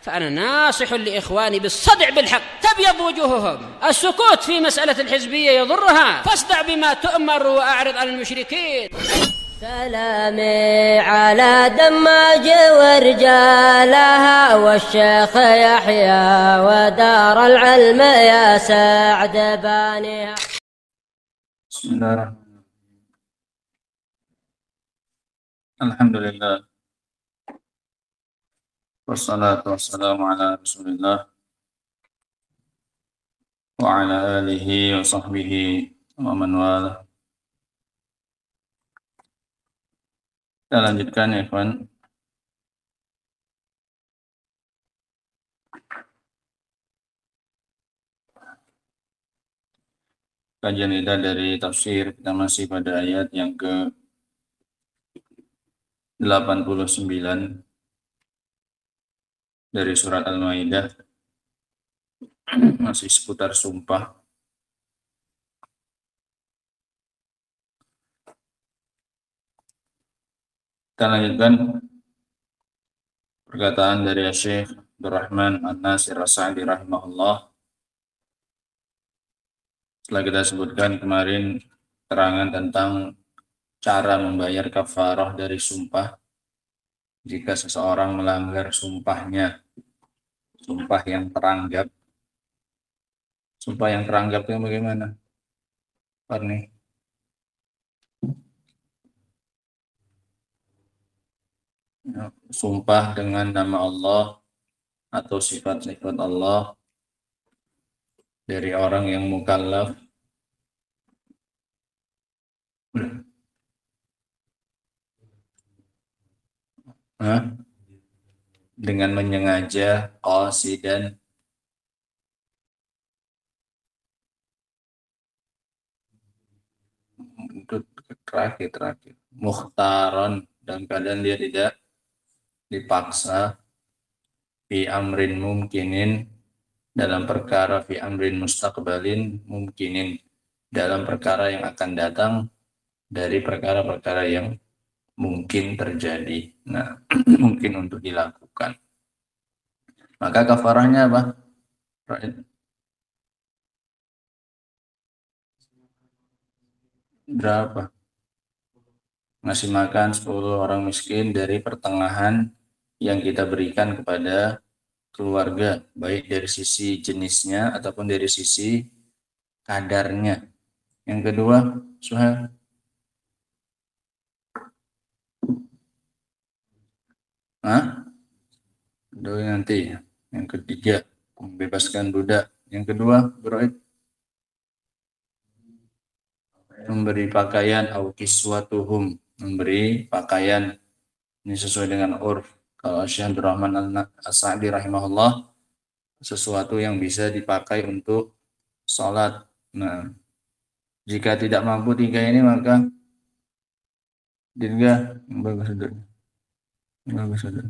فأنا ناصح لإخواني بالصدع بالحق تبيض وجوههم. السكوت في مسألة الحزبية يضرها، فاصدع بما تؤمر وأعرض عن المشركين. سلامي على دماج ورجالها والشيخ يحيى ودار العلم يا سعد بانيها. بسم الله الرحمن الرحيم. الحمد لله والصلاة والسلام على رسول الله وعلى آله وصحبه ومن والاه. Kita lanjutkan ya kawan. Kajian kita dari tafsir, kita masih pada ayat yang ke 89 dari surat Al-Maidah, masih seputar sumpah. Kita lanjutkan perkataan dari Syekh Abdurrahman An-Nasir As-Sa'di rahimahullah. Setelah kita sebutkan kemarin keterangan tentang cara membayar kafarah dari sumpah jika seseorang melanggar sumpahnya, sumpah yang teranggap. Sumpah yang teranggap itu bagaimana, Parni? Sumpah dengan nama Allah atau sifat-sifat Allah dari orang yang mukallaf dengan menyengaja, qasidan, itu terakhir mukhtaron, dalam keadaan dia tidak dipaksa, fi amrin mumkinin, dalam perkara fi amrin mustaqbalin mumkinin, dalam perkara yang akan datang dari perkara-perkara yang mungkin terjadi. Nah, mungkin untuk dilakukan. Maka kafarahnya apa? Berapa? Ngasih makan 10 orang miskin dari pertengahan yang kita berikan kepada keluarga, baik dari sisi jenisnya ataupun dari sisi kadarnya. Yang kedua, Suhail. Doi nanti. Yang ketiga, membebaskan budak. Yang kedua, Broid, memberi pakaian, au kiswatuhum, memberi pakaian. Ini sesuai dengan urf. Kalau Syekh Abdurrahman As-Sa'di rahimahullah, sesuatu yang bisa dipakai untuk sholat. Nah, jika tidak mampu 3 ini, maka dirga bagus sudut. Bagus sudut.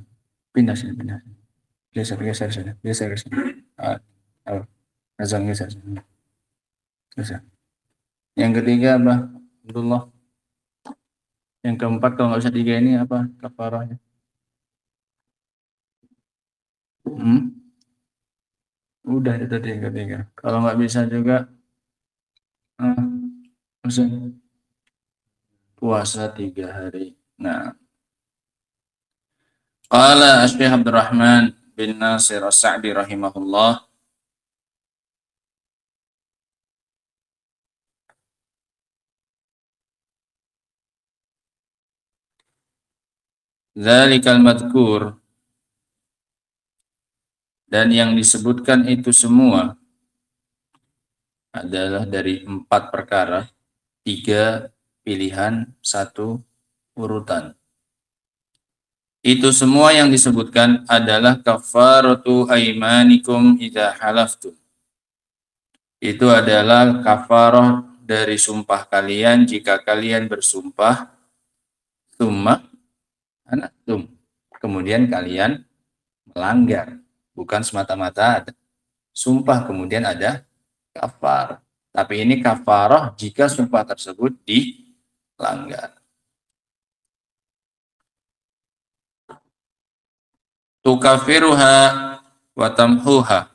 Pindah sini. Geser sini. Azam geser sini. Geser. Yang ketiga apa? Abdullah. Yang keempat, kalau nggak bisa 3 ini apa kafarahnya? Udah itu tadi yang ketiga. Kalau nggak bisa juga puasa 3 hari. Nah, qala Syekh Abdurrahman bin Nasir As-Sa'di rahimahullah, dzalikal madhkur, dan yang disebutkan itu semua adalah dari 4 perkara, 3 pilihan, 1 urutan. Itu semua yang disebutkan adalah kafaratu aimanikum idza halaftum. Itu adalah kafarah dari sumpah kalian jika kalian bersumpah. Tsumma anatum, kemudian kalian melanggar. Bukan semata-mata ada sumpah kemudian ada kafar. Tapi ini kafarah jika sumpah tersebut dilanggar. Tukafiruha wa tamhuha,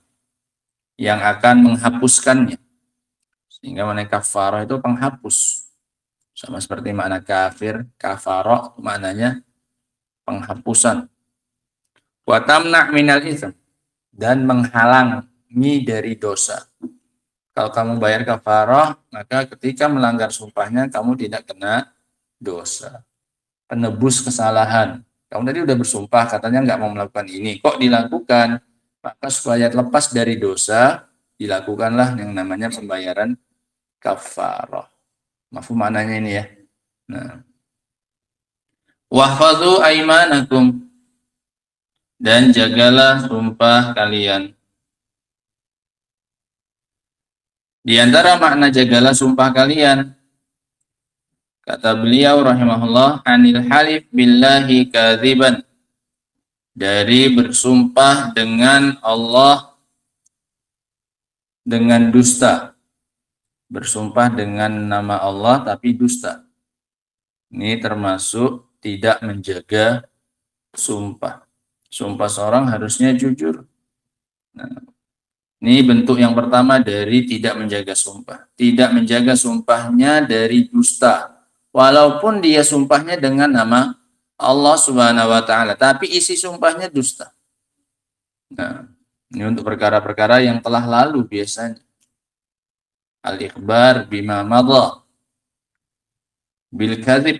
yang akan menghapuskannya. Sehingga makna kafarah itu penghapus. Sama seperti makna kafir, kafarah maknanya penghapusan. Wa tamna' minal itsm, dan menghalangi dari dosa. Kalau kamu bayar kafarah, maka ketika melanggar sumpahnya kamu tidak kena dosa. Penebus kesalahan. Kamu tadi udah bersumpah katanya nggak mau melakukan ini, kok dilakukan? Maka supaya lepas dari dosa, dilakukanlah yang namanya pembayaran kafarah. Mafhum maknanya ini ya. Nah, wahfadzu aimanakum, dan jagalah sumpah kalian. Di antara makna jagalah sumpah kalian, kata beliau rahimahullah, anil halif billahi kadziban, dari bersumpah dengan Allah dengan dusta. Bersumpah dengan nama Allah tapi dusta. Ini termasuk tidak menjaga sumpah. Sumpah seorang harusnya jujur. Nah, ini bentuk yang pertama dari tidak menjaga sumpah. Tidak menjaga sumpahnya dari dusta. Walaupun dia sumpahnya dengan nama Allah Subhanahu wa Ta'ala, tapi isi sumpahnya dusta. Nah, ini untuk perkara-perkara yang telah lalu biasanya. Al-ikhbar bima madha bil kadzib.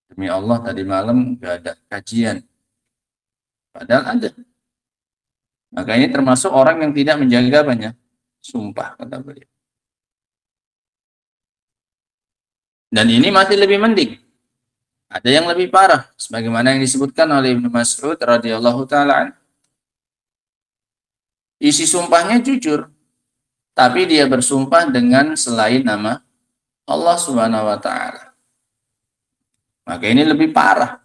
Demi Allah tadi malam enggak ada kajian. Padahal ada. Maka ini termasuk orang yang tidak menjaga banyak sumpah, kata beliau. Dan ini masih lebih mending. Ada yang lebih parah, sebagaimana yang disebutkan oleh Ibnu Mas'ud radhiyallahu taala. Isi sumpahnya jujur, tapi dia bersumpah dengan selain nama Allah Subhanahu wa Ta'ala. Maka ini lebih parah.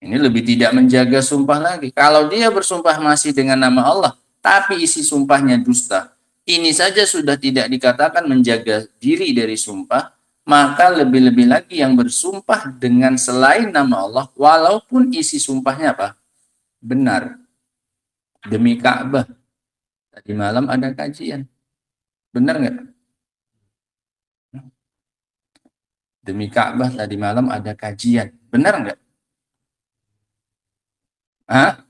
Ini lebih tidak menjaga sumpah lagi. Kalau dia bersumpah masih dengan nama Allah, tapi isi sumpahnya dusta, ini saja sudah tidak dikatakan menjaga diri dari sumpah, maka lebih-lebih lagi yang bersumpah dengan selain nama Allah, walaupun isi sumpahnya apa? Benar. Demi Ka'bah. Tadi malam ada kajian. Benar nggak? Demi Ka'bah tadi malam ada kajian. Benar nggak? Hah?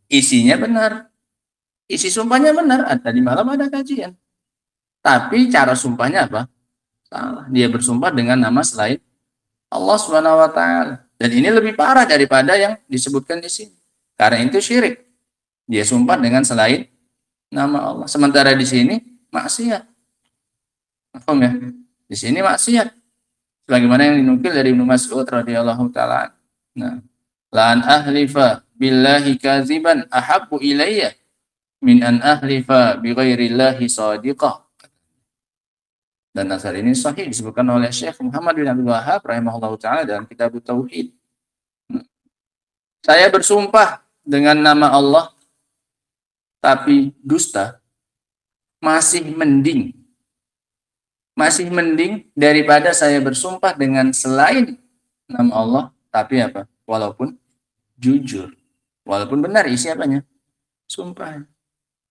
Isinya benar. Isi sumpahnya benar. Tadi malam ada kajian. Tapi cara sumpahnya apa? Salah. Dia bersumpah dengan nama selain Allah Subhanahu wa Ta'ala. Dan ini lebih parah daripada yang disebutkan di sini. Karena itu syirik. Dia sumpah dengan selain nama Allah. Sementara di sini maksiat. Paham ya? Di sini maksiat. Sebagaimana yang dinukil dari Ibnu Mas'ud radhiyallahu taala. Nah, la an ahlifa billahi kadziban ahabbu ilayya min an ahlifa bi ghairillahi shadiqah. Dan asal ini sahih disebutkan oleh Syekh Muhammad bin Abdul Wahhab rahimahullahu taala dalam kitab Tauhid. Saya bersumpah dengan nama Allah tapi dusta, masih mending daripada saya bersumpah dengan selain nama Allah tapi apa? Walaupun jujur, walaupun benar isi apanya? Sumpah.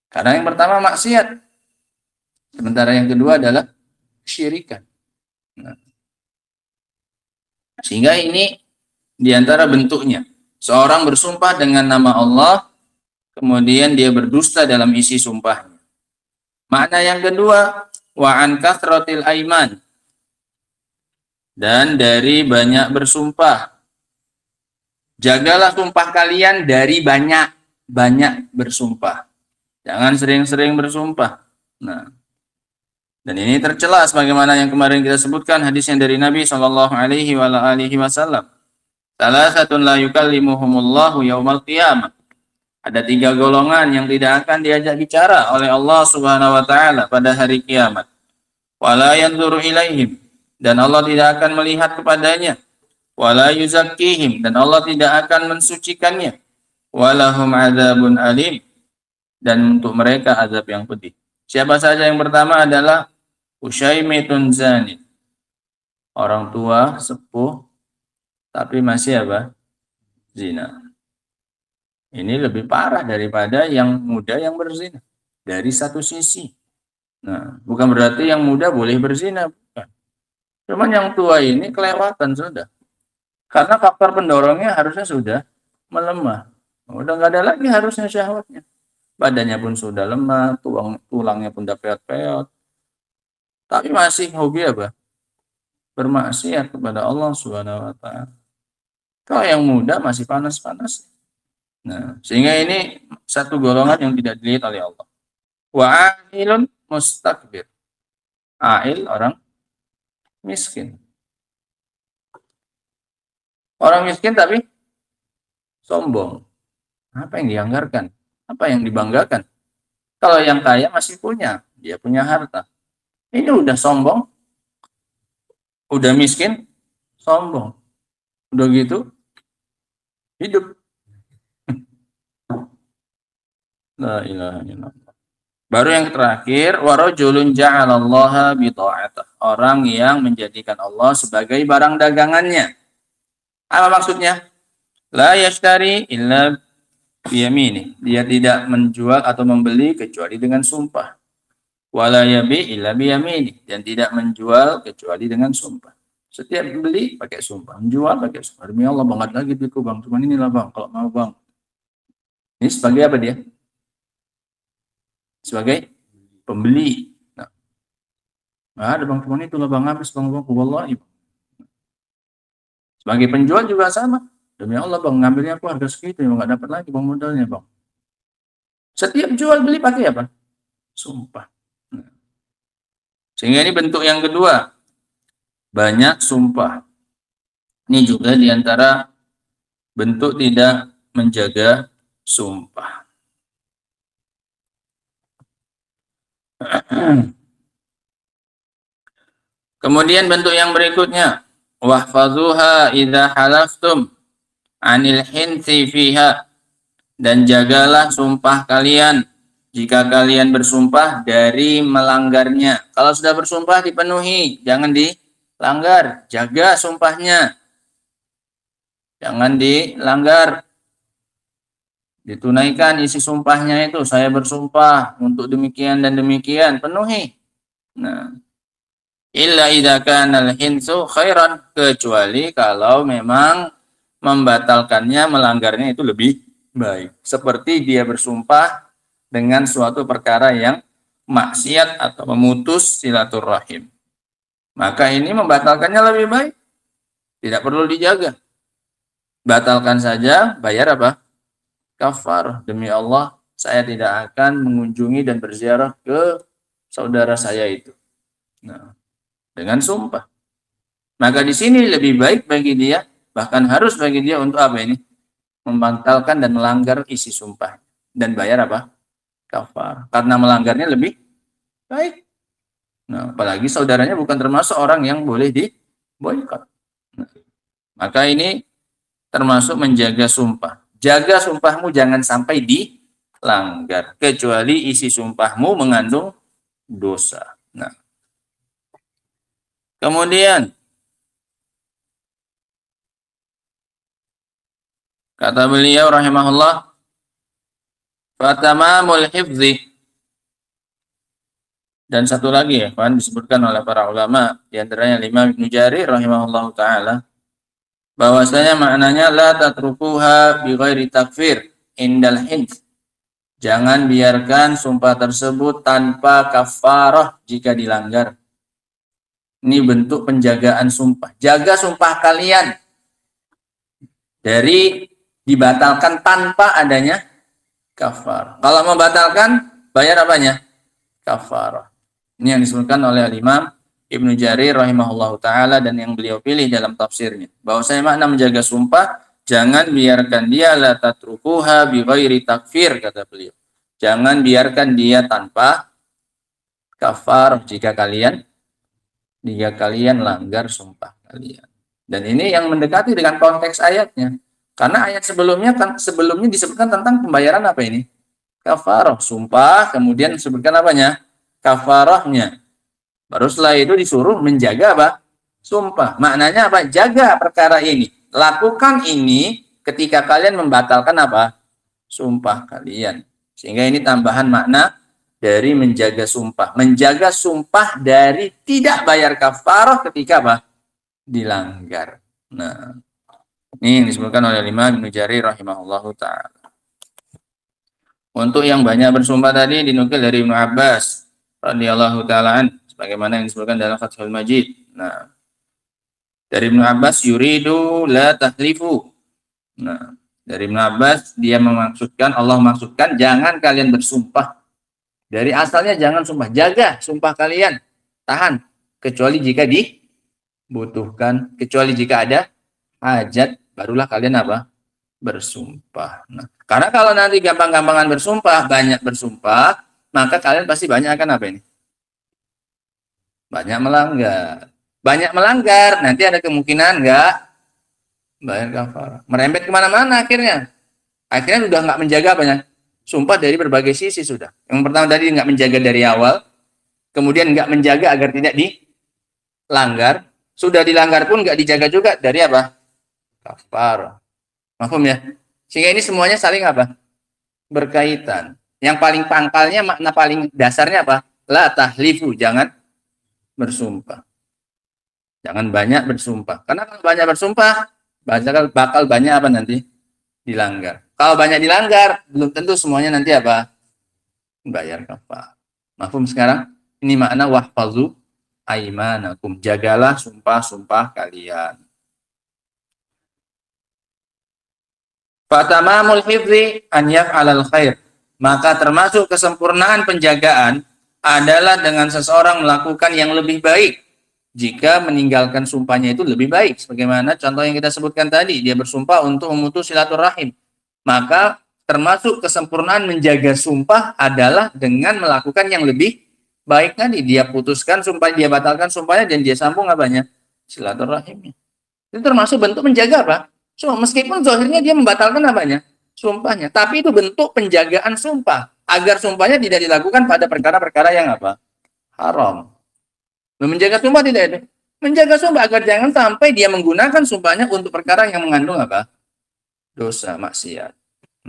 Karena yang pertama maksiat, sementara yang kedua adalah kesyirikan. Nah, sehingga ini diantara bentuknya seorang bersumpah dengan nama Allah, kemudian dia berdusta dalam isi sumpahnya. Makna yang kedua, wa an kathratil aiman, dan dari banyak bersumpah. Jagalah sumpah kalian dari banyak bersumpah. Jangan sering-sering bersumpah. Nah, dan ini tercela sebagaimana yang kemarin kita sebutkan hadis yang dari Nabi sallallahu alaihi wasallam. Salasatun la yukallimuhumullahu yaumal qiyamah. Ada 3 golongan yang tidak akan diajak bicara oleh Allah Subhanahu wa taala pada hari kiamat. Wala yanzuru ilaihim, dan Allah tidak akan melihat kepadanya. Wala yuzakkihim, dan Allah tidak akan mensucikannya. Walahum adzabun alim, dan untuk mereka azab yang pedih. Siapa saja? Yang pertama adalah Usyaimitun zani, orang tua sepuh tapi masih apa? Zina. Ini lebih parah daripada yang muda yang berzina. Dari satu sisi. Nah, bukan berarti yang muda boleh berzina. Bukan. Cuman yang tua ini kelewatan sudah. Karena faktor pendorongnya harusnya sudah melemah. Udah nggak ada lagi harusnya syahwatnya. Badannya pun sudah lemah, tulangnya pun udah peot-peot. Tapi masih hobi apa? Bermaksiat kepada Allah Subhanahu wa taala. Kalau yang muda masih panas-panas. Nah, sehingga ini satu golongan yang tidak dilihat oleh Allah. Wa ailun mustakbir. Ail orang miskin. Orang miskin tapi sombong. Apa yang dianggarkan? Apa yang dibanggakan? Kalau yang kaya masih punya, dia punya harta. Ini udah sombong, udah miskin, sombong. Udah gitu, hidup. La ilaha illallah. Baru yang terakhir, warajulun ja'alallaha bita'atah. Orang yang menjadikan Allah sebagai barang dagangannya. Apa maksudnya? La yashtari illa biyamini. Dia tidak menjual atau membeli kecuali dengan sumpah. Wala yabi illa biyamini. Dan tidak menjual kecuali dengan sumpah. Setiap beli pakai sumpah, menjual pakai sumpah. Demi Allah banget lagi duitku bang. Cuman inilah bang, kalau mau bang. Ini sebagai apa dia? Sebagai pembeli. Nah, ada bang, cuman itulah bang, habis bang, wallahi. Sebagai penjual juga sama. Demi Allah bang, ngambilnya aku harga segitu, nggak dapat lagi bang modalnya bang. Setiap jual beli pakai apa? Sumpah. Sehingga ini bentuk yang kedua. Banyak sumpah. Ini juga diantara bentuk tidak menjaga sumpah. Kemudian bentuk yang berikutnya, wahfazuha idza halaftum anil hinsi fiha, dan jagalah sumpah kalian jika kalian bersumpah dari melanggarnya. Kalau sudah bersumpah dipenuhi, jangan dilanggar, jaga sumpahnya. Jangan dilanggar. Ditunaikan isi sumpahnya itu, saya bersumpah untuk demikian dan demikian, penuhi. Nah, illa idza kana al-hinsu khairan, kecuali kalau memang membatalkannya, melanggarnya itu lebih baik. Seperti dia bersumpah dengan suatu perkara yang maksiat atau memutus silaturahim. Maka ini membatalkannya lebih baik. Tidak perlu dijaga. Batalkan saja, bayar apa? Kafar. Demi Allah, saya tidak akan mengunjungi dan berziarah ke saudara saya itu. Nah, dengan sumpah. Maka di sini lebih baik bagi dia, bahkan harus bagi dia untuk apa ini? Membatalkan dan melanggar isi sumpah. Dan bayar apa? Kafar. Karena melanggarnya lebih baik. Nah, apalagi saudaranya bukan termasuk orang yang boleh diboikot. Nah, maka ini termasuk menjaga sumpah. Jaga sumpahmu jangan sampai dilanggar. Kecuali isi sumpahmu mengandung dosa. Nah, kemudian kata beliau rahimahullah, fatamamul hifzi. Dan satu lagi ya, kan disebutkan oleh para ulama, di antaranya Imam Ibnu Jarir rahimahullah taala, bahwasanya maknanya la tatrukuha bi ghairi takfir indal hins. Jangan biarkan sumpah tersebut tanpa kafarah jika dilanggar. Ini bentuk penjagaan sumpah. Jaga sumpah kalian dari dibatalkan tanpa adanya kafar. Kalau membatalkan, bayar apanya? Kafarah. Ini yang disebutkan oleh Imam Ibnu Jarir rahimahullahu taala dan yang beliau pilih dalam tafsirnya. Bahwasanya makna menjaga sumpah, jangan biarkan dia la tatrukuha bi ghairi takfir, kata beliau. Jangan biarkan dia tanpa kafar jika kalian langgar sumpah kalian. Dan ini yang mendekati dengan konteks ayatnya. Karena ayat sebelumnya disebutkan tentang pembayaran apa ini? Kafarah, sumpah, kemudian disebutkan apanya? Kafarahnya. Baru setelah itu disuruh menjaga apa? Sumpah. Maknanya apa? Jaga perkara ini. Lakukan ini ketika kalian membatalkan apa? sumpah kalian. Sehingga ini tambahan makna dari menjaga sumpah. Menjaga sumpah dari tidak bayar kafarah ketika apa? Dilanggar. Nah, ini yang disebutkan oleh Imam Ibnu Jarir rahimahullahu ta'ala. Untuk yang banyak bersumpah tadi dinukil dari Ibnu Abbas radhiyallahu ta'ala sebagaimana yang disebutkan dalam Fathul Majid. Nah, dari Ibnu Abbas yuridu la tahlifu. Nah, dari Ibnu Abbas dia memaksudkan, Allah maksudkan jangan kalian bersumpah. Dari asalnya jangan sumpah, jaga sumpah kalian, tahan kecuali jika dibutuhkan, kecuali jika ada hajat barulah kalian apa? Bersumpah. Nah, karena kalau nanti gampang-gampangan bersumpah, banyak bersumpah, maka kalian pasti banyak akan apa ini? Banyak melanggar. Banyak melanggar, nanti ada kemungkinan enggak bayar kafarah. Merembet kemana-mana akhirnya. Akhirnya udah nggak menjaga banyak sumpah dari berbagai sisi sudah. Yang pertama tadi nggak menjaga dari awal, kemudian nggak menjaga agar tidak dilanggar. Sudah dilanggar pun nggak dijaga juga dari apa? Kafarah. Mahfum ya? Sehingga ini semuanya saling apa? Berkaitan. Yang paling pangkalnya, makna paling dasarnya apa? La tahlifu, jangan bersumpah. Jangan banyak bersumpah. Karena kalau banyak bersumpah, bakal banyak apa nanti? Dilanggar. Kalau banyak dilanggar, belum tentu semuanya nanti apa? Bayar kafarah. Mahfum sekarang? Ini makna wahfazu aimanakum. Jagalah sumpah-sumpah kalian. Fatamamul hifzi an yaf'alal khair. Maka termasuk kesempurnaan penjagaan adalah dengan seseorang melakukan yang lebih baik. Jika meninggalkan sumpahnya itu lebih baik. Sebagaimana contoh yang kita sebutkan tadi. Dia bersumpah untuk memutus silaturahim. Maka termasuk kesempurnaan menjaga sumpah adalah dengan melakukan yang lebih baik tadi. Dia putuskan sumpah, dia batalkan sumpahnya dan dia sambung apanya? Silaturahimnya. Itu termasuk bentuk menjaga apa? So, meskipun zahirnya dia membatalkan apanya? Sumpahnya. Tapi itu bentuk penjagaan sumpah. Agar sumpahnya tidak dilakukan pada perkara-perkara yang apa? Haram. Menjaga sumpah tidak itu. Menjaga sumpah agar jangan sampai dia menggunakan sumpahnya untuk perkara yang mengandung apa? Dosa, maksiat.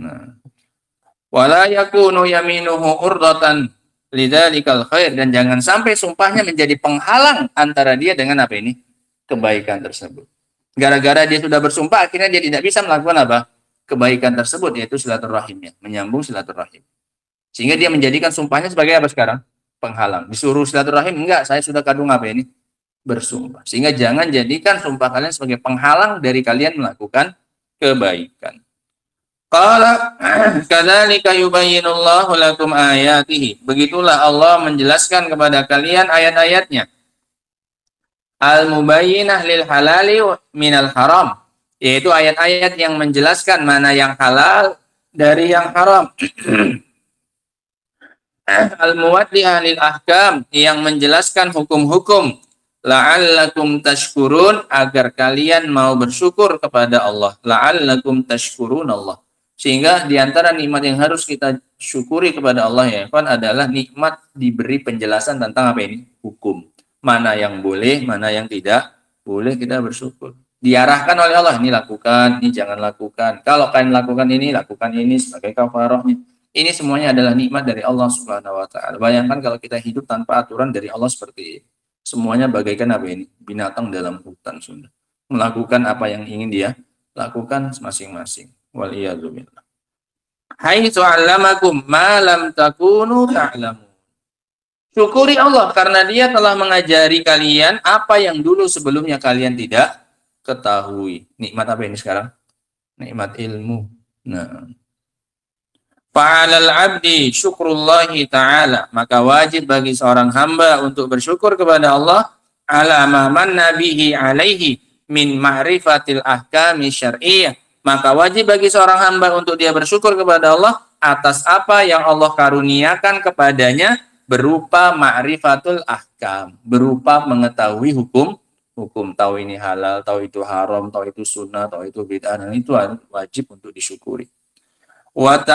Nah. Wala yakunu yaminuhu urdatan lidzalikal khair. Dan jangan sampai sumpahnya menjadi penghalang antara dia dengan apa ini? Kebaikan tersebut. Gara-gara dia sudah bersumpah, akhirnya dia tidak bisa melakukan apa? Kebaikan tersebut, yaitu silaturahimnya. Menyambung silaturahim. Sehingga dia menjadikan sumpahnya sebagai apa sekarang? Penghalang. Disuruh silaturahim, enggak, saya sudah kadung apa ini? Bersumpah. Sehingga jangan jadikan sumpah kalian sebagai penghalang dari kalian melakukan kebaikan. Qala kadzalika yubayyinullahu lakum ayatihi. Begitulah Allah menjelaskan kepada kalian ayat-ayatnya. Al-mubayyinah lil halali minal haram, yaitu ayat-ayat yang menjelaskan mana yang halal dari yang haram. Al-muwaddi'ah lil ahkam, yang menjelaskan hukum-hukum. La'allakum tashkurun, agar kalian mau bersyukur kepada Allah. La'allakum tashkurun Allah. Sehingga diantara nikmat yang harus kita syukuri kepada Allah ya kan adalah nikmat diberi penjelasan tentang apa ini? Hukum. Mana yang boleh, mana yang tidak boleh, kita bersyukur. Diarahkan oleh Allah, ini lakukan, ini jangan lakukan. Kalau kalian lakukan ini sebagai kafarahnya. Ini semuanya adalah nikmat dari Allah Subhanahu wa taala. Bayangkan kalau kita hidup tanpa aturan dari Allah seperti ini. Semuanya bagaikan apa ini? Binatang dalam hutan sudah. Melakukan apa yang ingin dia lakukan masing-masing. Waliyadzubillah. Haitsu 'allamakum ma lam takunu ta'lamun. Syukuri Allah karena dia telah mengajari kalian apa yang dulu sebelumnya kalian tidak ketahui. Nikmat apa ini sekarang? Nikmat ilmu. Nah. Fa'alal abdi syukrullahi ta'ala. Maka wajib bagi seorang hamba untuk bersyukur kepada Allah ala ma manna bihi alaihi min ma'rifatil ahkami syar'iyyah. Maka wajib bagi seorang hamba untuk dia bersyukur kepada Allah atas apa yang Allah karuniakan kepadanya berupa ma'rifatul ahkam, berupa mengetahui hukum, tahu ini halal, tahu itu haram, tahu itu sunnah, tahu itu bid'ah, dan itu wajib untuk disyukuri. Wa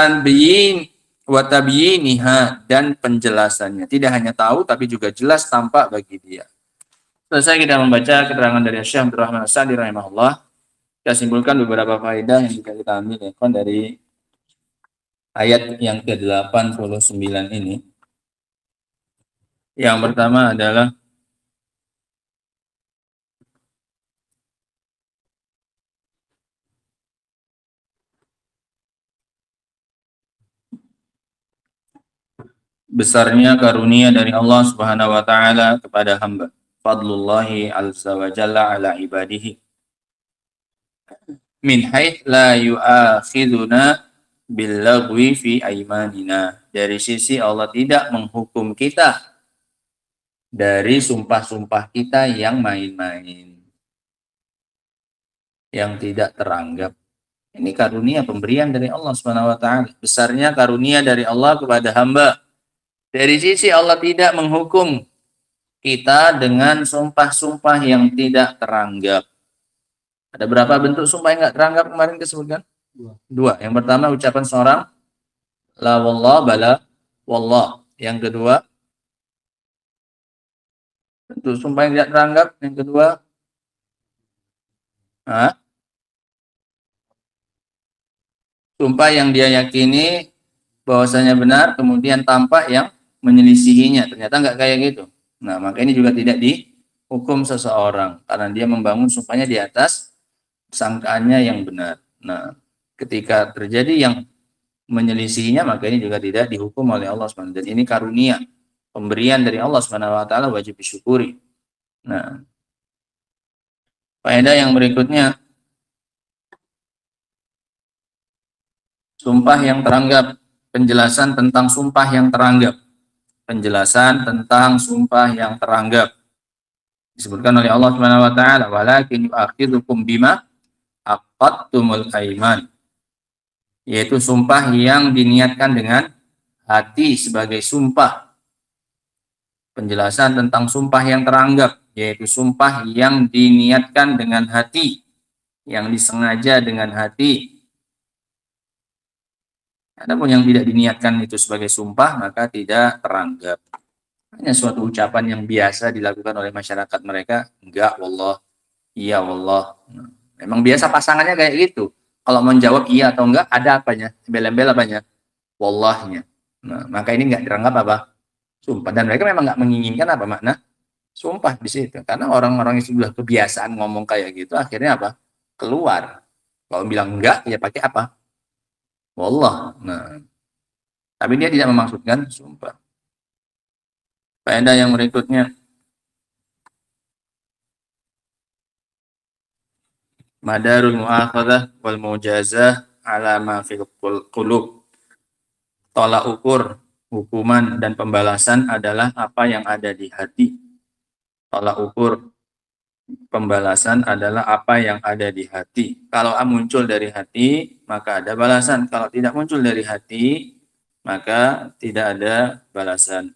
tabyiniha, dan penjelasannya. Tidak hanya tahu tapi juga jelas tampak bagi dia. Selesai kita membaca keterangan dari Syekh Abdul Rahman As-Sa'di rahimahullah. Kita simpulkan beberapa faedah yang juga kita ambil dari ayat yang ke-89 ini. Yang pertama adalah besarnya karunia dari Allah Subhanahu wa taala kepada hamba. Fadlullahi azza wa jalla ala ibadihi. Min haits la yu'akhiduna billagwi fi aimanina. Dari sisi Allah tidak menghukum kita dari sumpah-sumpah kita yang main-main, yang tidak teranggap. Ini karunia pemberian dari Allah Subhanahu wa taala. Besarnya karunia dari Allah kepada hamba. Dari sisi Allah tidak menghukum kita dengan sumpah-sumpah yang tidak teranggap. Ada berapa bentuk sumpah yang nggak teranggap kemarin disebutkan? Dua. Yang pertama ucapan seorang la wallah bala wallah. Yang kedua bentuk sumpah yang tidak teranggap. Yang kedua sumpah yang dia yakini bahwasanya benar, kemudian tampak yang menyelisihinya. Ternyata nggak kayak gitu. Nah, maka ini juga tidak dihukum seseorang karena dia membangun sumpahnya di atas sangkaannya yang benar. Nah, ketika terjadi yang menyelisihinya, maka ini juga tidak dihukum oleh Allah SWT. Dan ini karunia, pemberian dari Allah SWT, wajib disyukuri. Nah, faedah yang berikutnya, sumpah yang teranggap, penjelasan tentang sumpah yang teranggap. Penjelasan tentang sumpah yang teranggap. Disebutkan oleh Allah Subhanahu wa taala, "Walakin yu'akhidukum bima aqadtumul aiman." Yaitu sumpah yang diniatkan dengan hati sebagai sumpah. Penjelasan tentang sumpah yang teranggap, yaitu sumpah yang diniatkan dengan hati, yang disengaja dengan hati. Adapun yang tidak diniatkan itu sebagai sumpah, maka tidak teranggap. Hanya suatu ucapan yang biasa dilakukan oleh masyarakat mereka, enggak wallah, iya wallah. Memang biasa pasangannya kayak gitu. Kalau menjawab iya atau enggak, ada apanya? Embel-embel apanya? Wallahnya. Nah, maka ini enggak dianggap apa? Sumpah. Dan mereka memang enggak menginginkan apa makna sumpah di situ. Karena orang-orang yang sudah kebiasaan ngomong kayak gitu, akhirnya apa? Keluar. Kalau bilang enggak, ya pakai apa? Wallah. Nah, tapi dia tidak memaksudkan sumpah. Faedah yang berikutnya, madarul mu'akhadah wal mujazah ala ma fil qulub. Tolak ukur hukuman dan pembalasan adalah apa yang ada di hati. Tolak ukur pembalasan adalah apa yang ada di hati. Kalau muncul dari hati, maka ada balasan. Kalau tidak muncul dari hati, maka tidak ada balasan.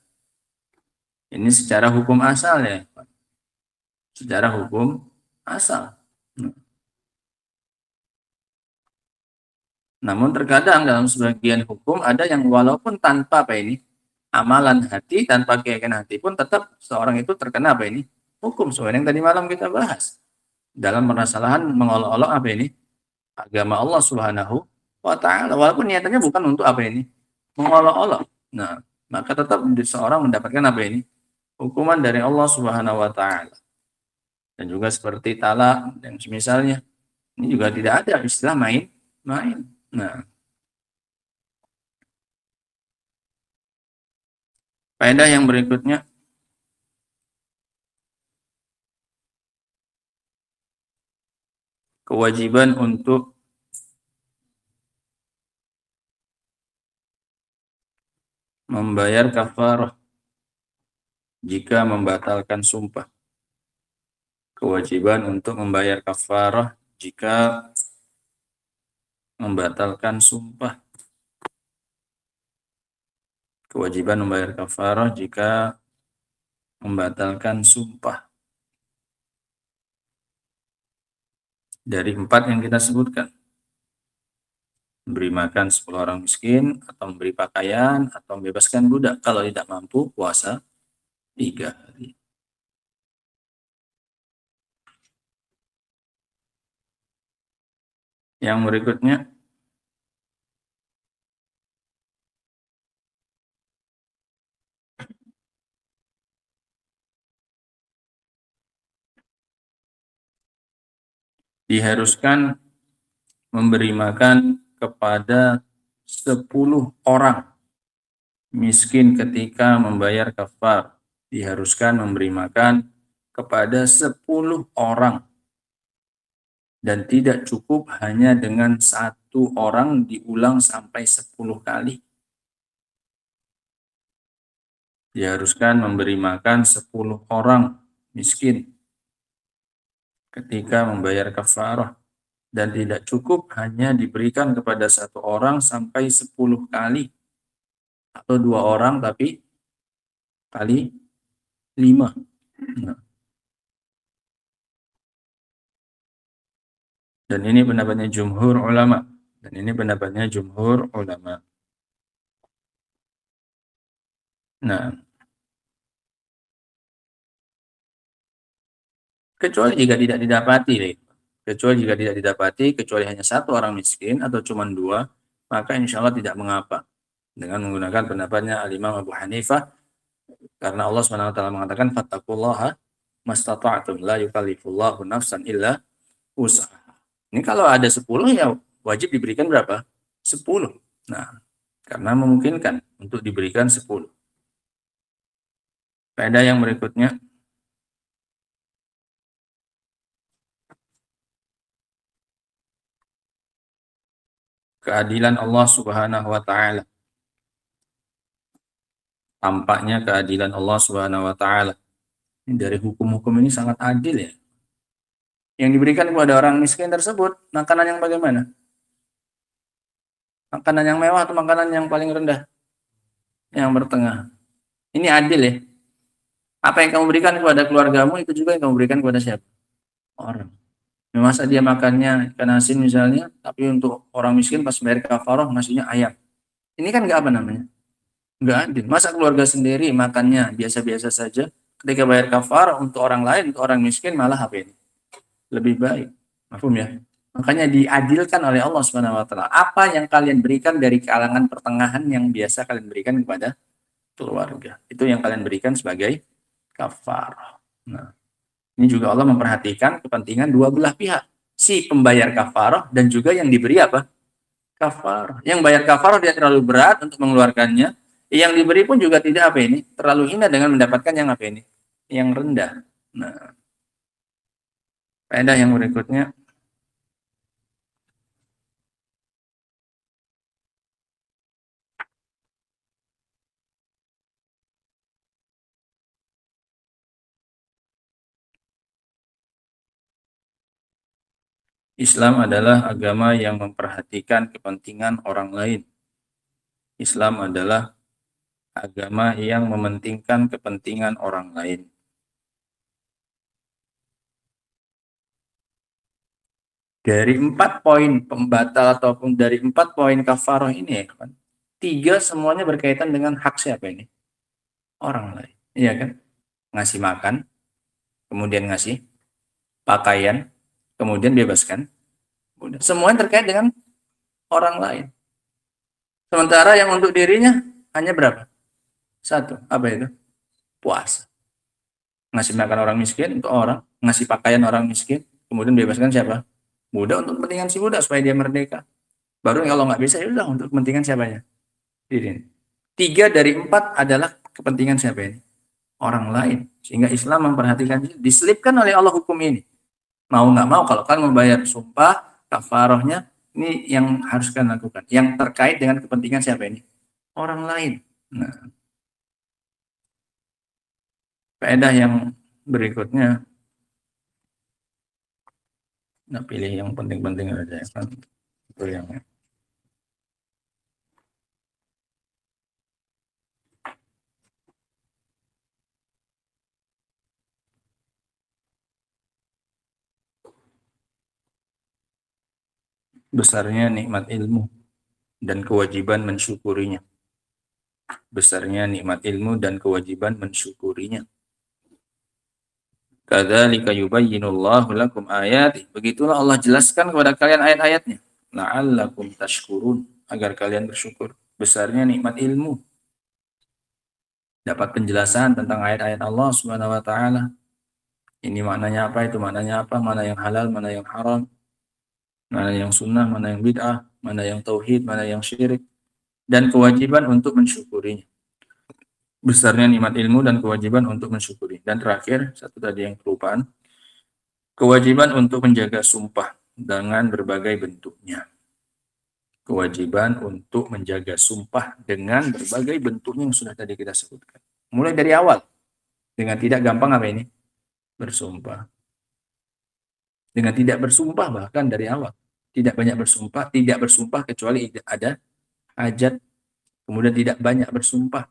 Ini secara hukum asal ya. Secara hukum asal. Namun terkadang dalam sebagian hukum ada yang walaupun tanpa apa ini, amalan hati, tanpa keyakinan hati pun tetap seorang itu terkena apa ini, hukum. Sebenarnya yang tadi malam kita bahas. Dalam permasalahan mengolok-olok apa ini, agama Allah Subhanahu wa taala, walaupun niatannya bukan untuk apa ini, mengolok-olok. Nah, maka tetap seorang mendapatkan apa ini, hukuman dari Allah Subhanahu wa taala. Dan juga seperti talak dan semisalnya, ini juga tidak ada istilah main-main. Nah, faedah yang berikutnya, kewajiban untuk membayar kafarah jika membatalkan sumpah. Kewajiban untuk membayar kafarah jika membatalkan sumpah. Kewajiban membayar kafarah jika membatalkan sumpah. Dari 4 yang kita sebutkan. Memberi makan 10 orang miskin, atau memberi pakaian, atau membebaskan budak. Kalau tidak mampu, puasa 3 hari. Yang berikutnya, diharuskan memberi makan kepada 10 orang miskin ketika membayar kafar. Diharuskan memberi makan kepada 10 orang. Dan tidak cukup hanya dengan 1 orang diulang sampai 10 kali. Diharuskan memberi makan 10 orang miskin ketika membayar kafarah. Dan tidak cukup hanya diberikan kepada 1 orang sampai 10 kali. Atau 2 orang tapi kali 5. Nah. Dan ini pendapatnya jumhur ulama. Nah, kecuali jika tidak didapati, kecuali hanya 1 orang miskin atau cuma 2, maka insya Allah tidak mengapa dengan menggunakan pendapatnya Al-Imam Abu Hanifah, karena Allah SWT mengatakan fattaqullaha mastata'tum la yukallifullahu nafsan illa wus'aha. Ini kalau ada 10 ya wajib diberikan berapa? 10. Nah, karena memungkinkan untuk diberikan 10. Faedah yang berikutnya, keadilan Allah Subhanahu wa taala. Tampaknya keadilan Allah Subhanahu wa taala. Dari hukum-hukum ini sangat adil ya. Yang diberikan kepada orang miskin tersebut makanan yang bagaimana? Makanan yang mewah atau makanan yang paling rendah? Yang bertengah. Ini adil ya. Apa yang kamu berikan kepada keluargamu itu juga yang kamu berikan kepada siapa? Orang. Masa dia makannya ikan asin misalnya, tapi untuk orang miskin pas bayar kafarah nasinya ayam. Ini kan nggak apa namanya? Nggak adil. Masa keluarga sendiri makannya biasa-biasa saja, ketika bayar kafarah untuk orang lain, untuk orang miskin malah apa ini? Lebih baik. Mafhum ya? Makanya diadilkan oleh Allah Subhanahu wa taala. Apa yang kalian berikan dari kalangan pertengahan yang biasa kalian berikan kepada keluarga. Itu yang kalian berikan sebagai kafarah. Nah, ini juga Allah memperhatikan kepentingan dua belah pihak. Si pembayar kafarah dan juga yang diberi apa? Kafarah. Yang bayar kafarah dia terlalu berat untuk mengeluarkannya. Yang diberi pun juga tidak apa ini? Terlalu hina dengan mendapatkan yang apa ini? Yang rendah. Nah, faedah yang berikutnya, Islam adalah agama yang memperhatikan kepentingan orang lain. Islam adalah agama yang mementingkan kepentingan orang lain. Dari 4 poin pembatal ataupun dari 4 poin kafarah ini ya kan, 3 semuanya berkaitan dengan hak siapa ini? Orang lain. Iya kan? Ngasih makan, kemudian ngasih pakaian, kemudian bebaskan. Semuanya terkait dengan orang lain. Sementara yang untuk dirinya hanya berapa? 1. Apa itu? Puasa. Ngasih makan orang miskin untuk orang, ngasih pakaian orang miskin, kemudian bebaskan siapa? Budak untuk kepentingan si budak supaya dia merdeka. Baru kalau nggak bisa ya udah untuk kepentingan siapanya? Diri. 3 dari 4 adalah kepentingan siapa ini? Orang lain. Sehingga Islam memperhatikan, diselipkan oleh Allah hukum ini. Mau nggak mau kalau kan membayar sumpah, kafarahnya ini yang harus kalian lakukan. Yang terkait dengan kepentingan siapa ini? Orang lain. Nah, faedah yang berikutnya, nah pilih yang penting-penting aja ya kan. Itu yang besarnya nikmat ilmu dan kewajiban mensyukurinya. Besarnya nikmat ilmu dan kewajiban mensyukurinya. Kadzalika yubayyinullahu lakum ayati. Begitulah Allah jelaskan kepada kalian ayat-ayatnya. La'allakum tashkurun, agar kalian bersyukur. Besarnya nikmat ilmu. Dapat penjelasan tentang ayat-ayat Allah Subhanahu wa taala. Ini maknanya apa, itu maknanya apa, mana yang halal, mana yang haram. mana yang sunnah, mana yang bid'ah, mana yang tauhid, mana yang syirik, dan kewajiban untuk mensyukurinya. Besarnya nikmat ilmu dan kewajiban untuk mensyukuri. Dan terakhir, satu tadi yang kelupaan, kewajiban untuk menjaga sumpah dengan berbagai bentuknya. Kewajiban untuk menjaga sumpah dengan berbagai bentuknya yang sudah tadi kita sebutkan. Mulai dari awal, dengan tidak gampang apa ini? Bersumpah. Dengan tidak bersumpah bahkan dari awal. Tidak banyak bersumpah, tidak bersumpah kecuali ada hajat. Kemudian tidak banyak bersumpah.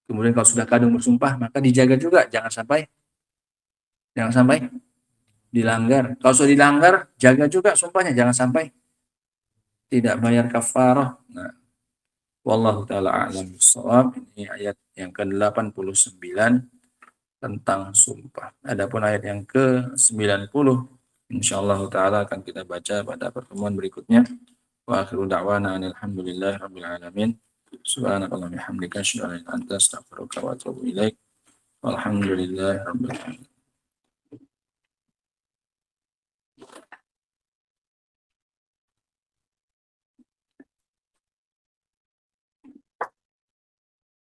Kemudian kalau sudah kadung bersumpah, maka dijaga juga. Jangan sampai dilanggar. Kalau sudah dilanggar, jaga juga sumpahnya. Jangan sampai tidak bayar kafarah. Nah, wallahu ta'ala a'lam bishawab. Ini ayat yang ke-89 tentang sumpah. Adapun ayat yang ke-90, insyaallah ta'ala akan kita baca pada pertemuan berikutnya. Wa akhiru da'wana alhamdulillahi rabbil alamin. Subhanakallahumma wa bihamdika asyhadu an la ilaha illa anta astaghfiruka wa atubu ilaik. Walhamdulillahi rabbil alamin.